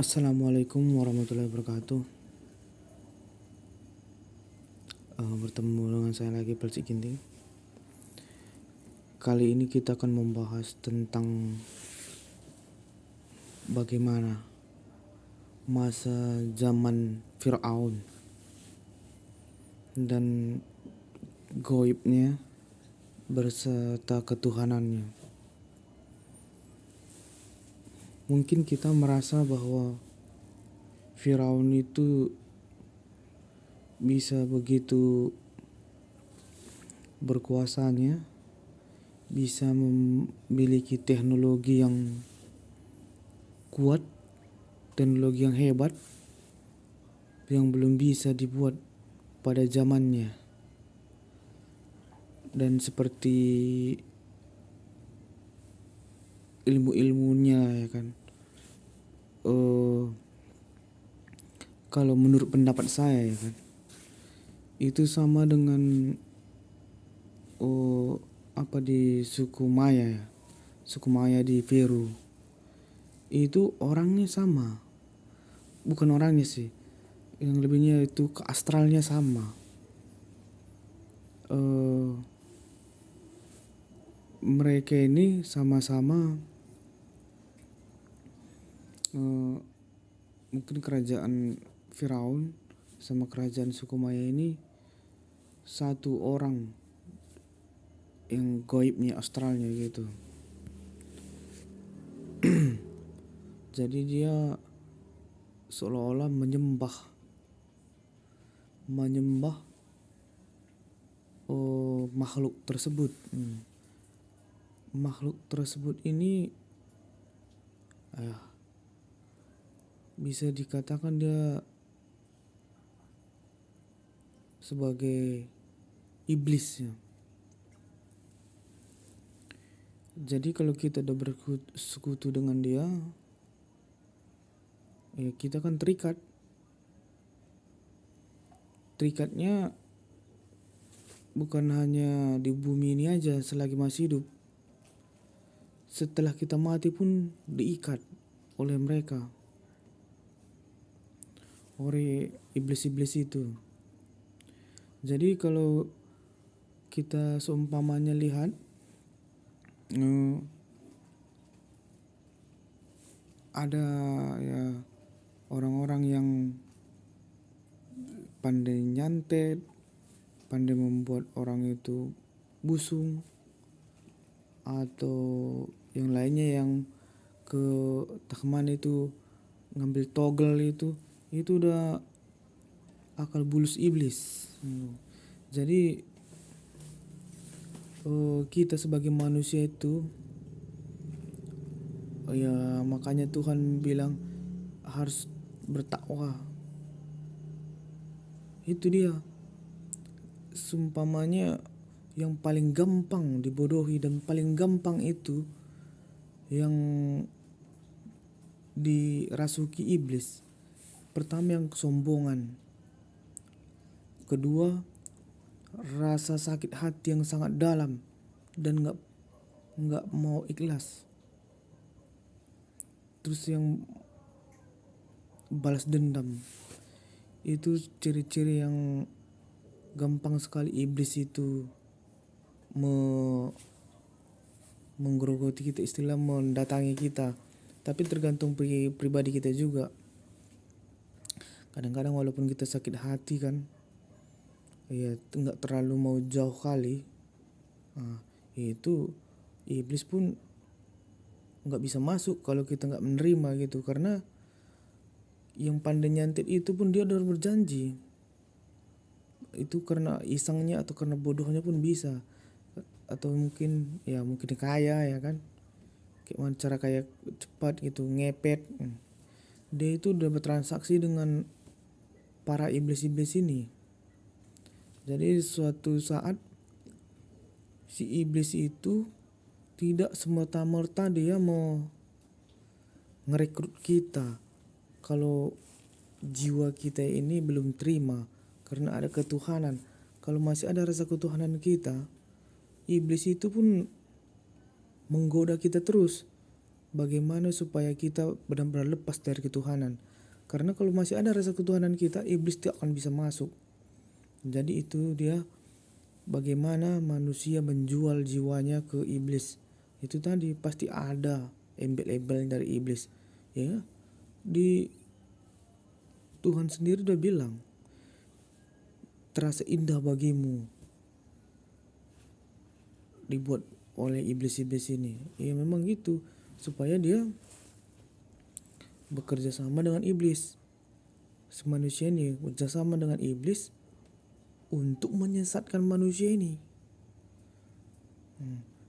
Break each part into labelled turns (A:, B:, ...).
A: Assalamualaikum warahmatullahi wabarakatuh. Bertemu dengan saya lagi Pelcik Ginting. Kali ini kita akan membahas tentang bagaimana masa zaman Fir'aun dan goibnya berserta ketuhanannya. Mungkin kita merasa bahwa Firaun itu bisa begitu berkuasanya, bisa memiliki teknologi yang kuat, teknologi yang hebat, yang belum bisa dibuat pada zamannya. Dan seperti ilmu-ilmunya, ya kan. Kalau menurut pendapat saya, ya kan, itu sama dengan di suku Maya, ya. Suku Maya di Peru. Itu orangnya sama. Bukan orangnya sih. Yang lebihnya itu ke astralnya sama. Mereka ini sama-sama mungkin kerajaan Firaun sama kerajaan suku Maya ini satu orang yang goibnya astralnya gitu. Jadi dia seolah-olah menyembah makhluk tersebut. Makhluk tersebut ini bisa dikatakan dia sebagai iblis, ya. Jadi kalau kita udah bersekutu dengan dia, ya kita kan terikat. Terikatnya bukan hanya di bumi ini aja selagi masih hidup. Setelah kita mati pun diikat oleh mereka, oleh iblis-iblis itu. Jadi kalau kita seumpamanya lihat ada ya orang-orang yang pandai nyantet, pandai membuat orang itu busung, atau yang lainnya yang ke Tahman itu ngambil togel itu udah akal bulus iblis. Jadi kita sebagai manusia itu ya makanya Tuhan bilang harus bertakwa. Itu dia sumpamanya yang paling gampang dibodohi dan paling gampang itu yang dirasuki iblis. Pertama yang kesombongan, kedua rasa sakit hati yang sangat dalam dan nggak mau ikhlas, terus yang balas dendam. Itu ciri-ciri yang gampang sekali iblis itu menggerogoti kita, istilah mendatangi kita. Tapi tergantung pribadi kita juga. Kadang-kadang walaupun kita sakit hati kan, ya nggak terlalu mau jauh kali, itu iblis pun nggak bisa masuk kalau kita nggak menerima gitu. Karena yang pandai nyantet itu pun dia udah berjanji. Itu karena isengnya atau karena bodohnya pun bisa. Atau mungkin kaya, ya kan, kayak cara kayak cepat gitu, ngepet. Dia itu udah bertransaksi dengan para iblis-iblis ini. Jadi suatu saat si iblis itu tidak semata-merta dia mau ngerekrut kita kalau jiwa kita ini belum terima karena ada ketuhanan. Kalau masih ada rasa ketuhanan kita, iblis itu pun menggoda kita terus. bagaimana supaya kita benar-benar lepas dari ketuhanan. Karena kalau masih ada rasa ketuhanan kita, iblis tidak akan bisa masuk. Jadi itu dia bagaimana manusia menjual jiwanya ke iblis. Itu tadi pasti ada embel-embel dari iblis. Ya, di Tuhan sendiri udah bilang, terasa indah bagimu dibuat oleh iblis-iblis ini. Ya memang gitu, supaya dia bekerja sama dengan iblis. Manusia ini bekerja sama dengan iblis untuk menyesatkan manusia ini.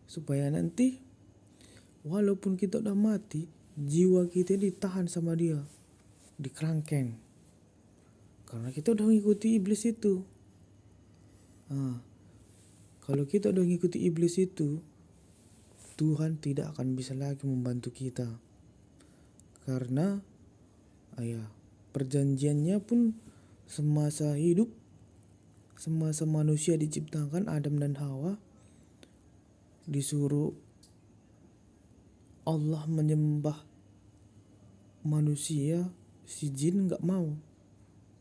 A: Supaya nanti walaupun kita udah mati, jiwa kita ditahan sama dia di kerangkeng. Karena kita udah ngikuti iblis itu. Kalau kita udah ngikuti iblis itu, Tuhan tidak akan bisa lagi membantu kita. Karena perjanjiannya pun semasa hidup, semasa manusia diciptakan, Adam dan Hawa disuruh Allah menyembah manusia, si jin gak mau.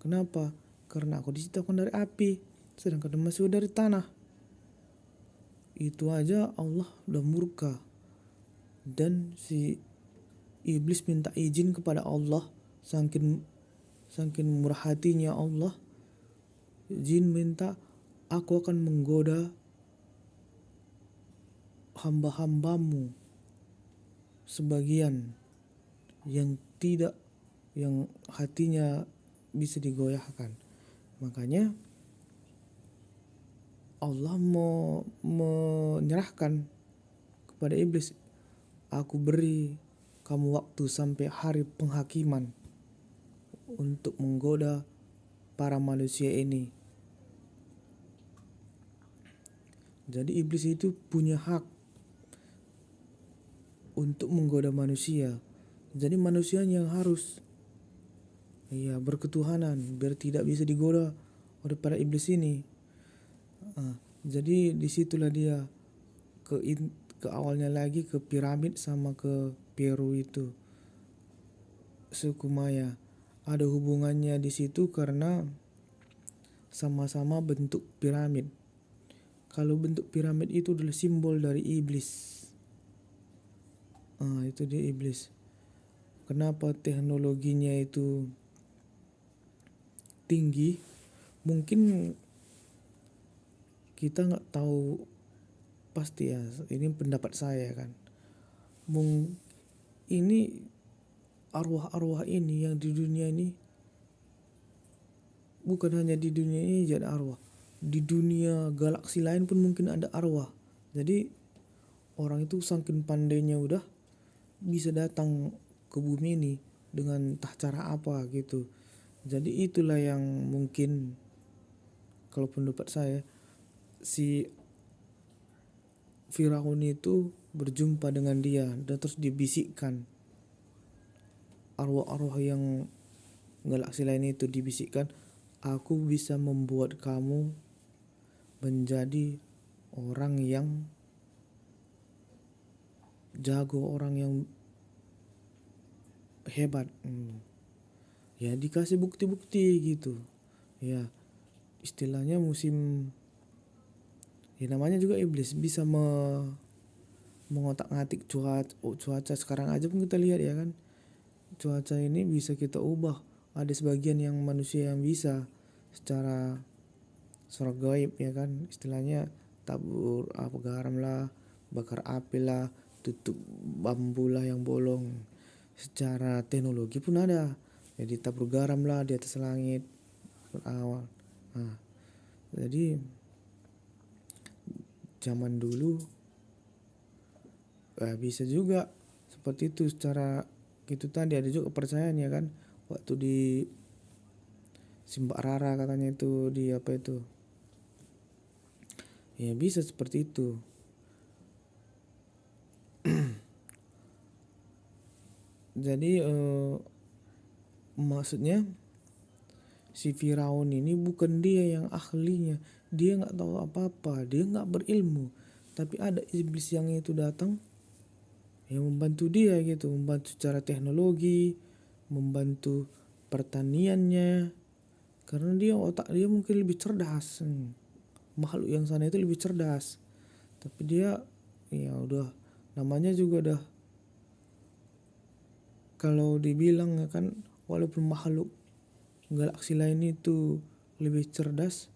A: Kenapa? Karena aku diciptakan dari api, sedangkan manusia dari tanah. Itu aja Allah udah murka. Dan si iblis minta izin kepada Allah, saking murah hatinya Allah. Jin minta, aku akan menggoda hamba-hambamu sebagian yang hatinya bisa digoyahkan. Makanya Allah mau menyerahkan kepada iblis, aku beri kamu waktu sampai hari penghakiman untuk menggoda para manusia ini. Jadi iblis itu punya hak untuk menggoda manusia. Jadi manusia yang harus berketuhanan biar tidak bisa digoda oleh para iblis ini. Jadi disitulah dia ke awalnya lagi, ke piramid sama ke Peru itu, suku Maya. Ada hubungannya di situ karena sama-sama bentuk piramid. Kalau bentuk piramid itu adalah simbol dari iblis. Itu dia iblis. Kenapa teknologinya itu tinggi? Mungkin kita nggak tahu pasti ya. Ini pendapat saya kan. Ini arwah-arwah ini yang di dunia ini, bukan hanya di dunia ini jadi arwah. Di dunia galaksi lain pun mungkin ada arwah. Jadi orang itu saking pandainya udah bisa datang ke bumi ini dengan entah cara apa gitu. Jadi itulah yang mungkin, kalau pendapat saya, si Firaun itu berjumpa dengan dia dan terus dibisikkan. Arwah-arwah yang galaksi lain itu dibisikkan, aku bisa membuat kamu menjadi orang yang jago, orang yang hebat. Ya dikasih bukti-bukti gitu. Ya istilahnya namanya juga iblis, bisa mengotak-ngatik cuaca. Sekarang aja pun kita lihat ya kan, cuaca ini bisa kita ubah. Ada sebagian yang manusia yang bisa secara gaib ya kan, istilahnya tabur garam lah, bakar api lah, tutup bambu lah yang bolong. Secara teknologi pun ada, jadi tabur garam lah di atas langit awal. Jadi zaman dulu bisa juga seperti itu. Secara gitu tadi ada juga kepercayaan ya kan, waktu di Simbak Rara katanya itu di apa itu, ya bisa seperti itu. Jadi maksudnya si Firaun ini bukan dia yang ahlinya, dia nggak tahu apa-apa, dia nggak berilmu, tapi ada iblis yang itu datang yang membantu dia gitu, membantu secara teknologi, membantu pertaniannya, karena dia otak dia mungkin lebih cerdas. Makhluk yang sana itu lebih cerdas, tapi dia ya udah namanya juga udah, kalau dibilang ya kan, walaupun makhluk galaksi lain itu lebih cerdas,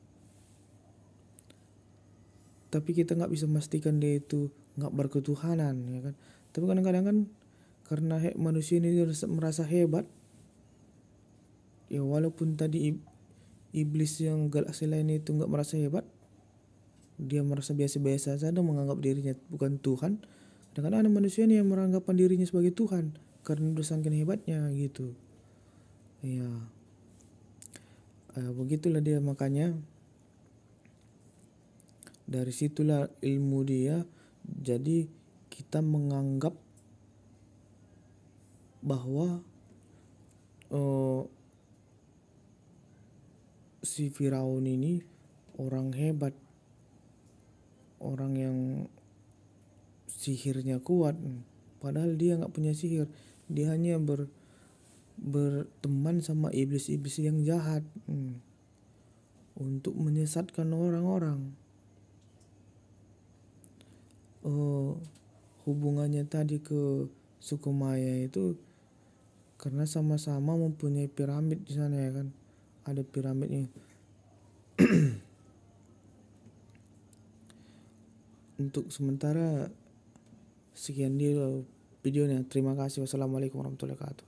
A: tapi kita nggak bisa memastikan dia itu nggak berketuhanan ya kan. Tapi kadang-kadang kan karena manusia ini merasa hebat ya, walaupun tadi iblis yang galaksi lain itu nggak merasa hebat, dia merasa biasa-biasa saja, menganggap dirinya bukan Tuhan. Kadang-kadang ada manusia nih yang meranggapan dirinya sebagai Tuhan karena udah saking hebatnya gitu ya. Begitulah dia, makanya dari situlah ilmu dia. Jadi kita menganggap bahwa si Firaun ini orang hebat, orang yang sihirnya kuat, padahal dia nggak punya sihir. Dia hanya berteman sama iblis-iblis yang jahat untuk menyesatkan orang-orang. Hubungannya tadi ke suku Maya itu karena sama-sama mempunyai piramid di sana ya kan, ada piramidnya. Untuk sementara sekian dulu videonya. Terima kasih. Wassalamualaikum warahmatullahi wabarakatuh.